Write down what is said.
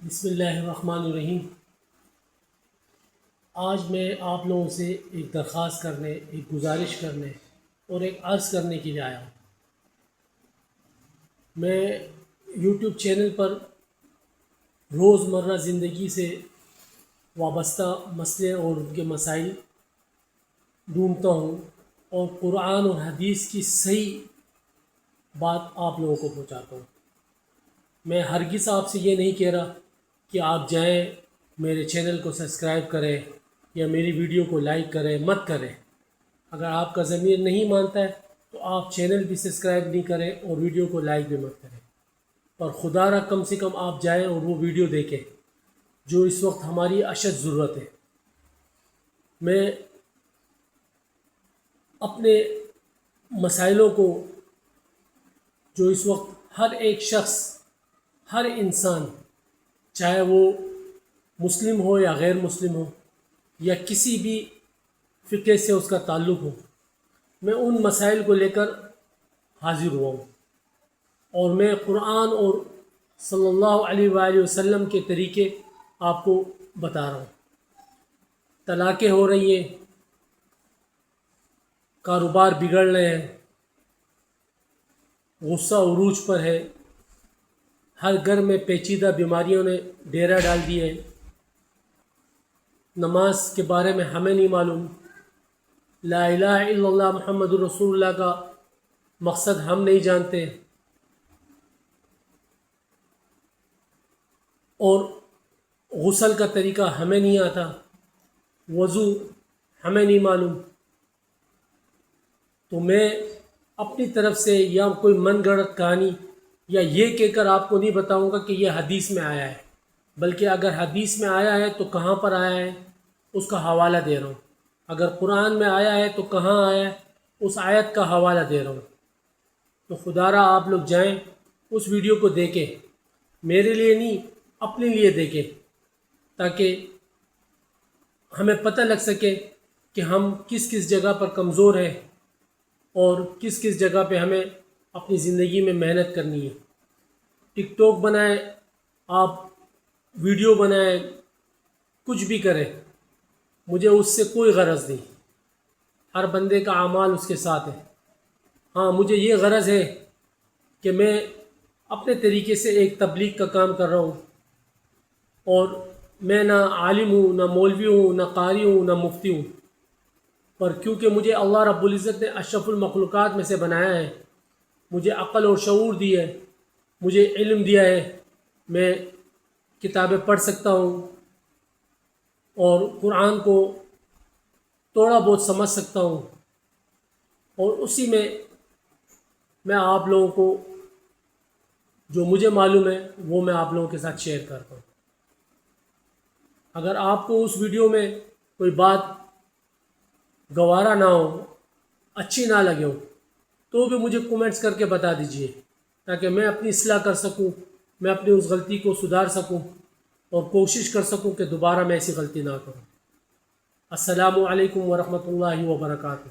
بسم اللہ الرحمن الرحیم۔ آج میں آپ لوگوں سے ایک درخواست کرنے، ایک گزارش کرنے اور ایک عرض کرنے کے لیے آیا ہوں۔ میں یوٹیوب چینل پر روزمرہ زندگی سے وابستہ مسئلے اور ان کے مسائل ڈھونڈتا ہوں اور قرآن اور حدیث کی صحیح بات آپ لوگوں کو پہنچاتا ہوں۔ میں ہرگز آپ سے یہ نہیں کہہ رہا کہ آپ جائیں میرے چینل کو سبسکرائب کریں یا میری ویڈیو کو لائک کریں، مت کریں۔ اگر آپ کا ضمیر نہیں مانتا ہے تو آپ چینل بھی سبسکرائب نہیں کریں اور ویڈیو کو لائک بھی مت کریں، پر خدا را کم سے کم آپ جائیں اور وہ ویڈیو دیکھیں جو اس وقت ہماری اشد ضرورت ہے۔ میں اپنے مسائلوں کو جو اس وقت ہر ایک شخص، ہر انسان، چاہے وہ مسلم ہو یا غیر مسلم ہو یا کسی بھی فقہ سے اس کا تعلق ہو، میں ان مسائل کو لے کر حاضر ہوا ہوں اور میں قرآن اور صلی اللہ علیہ وآلہ وسلم کے طریقے آپ کو بتا رہا ہوں۔ طلاقیں ہو رہی ہیں، کاروبار بگڑ رہے ہیں، غصہ عروج پر ہے، ہر گھر میں پیچیدہ بیماریوں نے ڈیرا ڈال دی ہے، نماز کے بارے میں ہمیں نہیں معلوم، لا الہ الا اللہ محمد رسول اللہ کا مقصد ہم نہیں جانتے، اور غسل کا طریقہ ہمیں نہیں آتا، وضو ہمیں نہیں معلوم۔ تو میں اپنی طرف سے یا کوئی من گھڑت کہانی یا یہ کہہ کر آپ کو نہیں بتاؤں گا کہ یہ حدیث میں آیا ہے، بلکہ اگر حدیث میں آیا ہے تو کہاں پر آیا ہے اس کا حوالہ دے رہا ہوں، اگر قرآن میں آیا ہے تو کہاں آیا ہے اس آیت کا حوالہ دے رہا ہوں۔ تو خدا را آپ لوگ جائیں، اس ویڈیو کو دیکھیں، میرے لیے نہیں اپنے لیے دیکھیں، تاکہ ہمیں پتہ لگ سکے کہ ہم کس کس جگہ پر کمزور ہیں اور کس کس جگہ پہ ہمیں اپنی زندگی میں محنت کرنی ہے۔ ٹک ٹاک بنائیں، آپ ویڈیو بنائیں، کچھ بھی کریں، مجھے اس سے کوئی غرض نہیں، ہر بندے کا اعمال اس کے ساتھ ہے۔ ہاں، مجھے یہ غرض ہے کہ میں اپنے طریقے سے ایک تبلیغ کا کام کر رہا ہوں، اور میں نہ عالم ہوں، نہ مولوی ہوں، نہ قاری ہوں، نہ مفتی ہوں، پر کیونکہ مجھے اللہ رب العزت نے اشرف المخلوقات میں سے بنایا ہے، مجھے عقل اور شعور دی ہے، مجھے علم دیا ہے، میں کتابیں پڑھ سکتا ہوں اور قرآن کو تھوڑا بہت سمجھ سکتا ہوں، اور اسی میں آپ لوگوں کو جو مجھے معلوم ہے وہ میں آپ لوگوں کے ساتھ شیئر کرتا ہوں۔ اگر آپ کو اس ویڈیو میں کوئی بات گوارا نہ ہو، اچھی نہ لگے ہو، تو بھی مجھے کومنٹس کر کے بتا دیجئے، تاکہ میں اپنی اصلاح کر سکوں، میں اپنی اس غلطی کو سدھار سکوں اور کوشش کر سکوں کہ دوبارہ میں ایسی غلطی نہ کروں۔ السلام علیکم ورحمۃ اللہ وبرکاتہ۔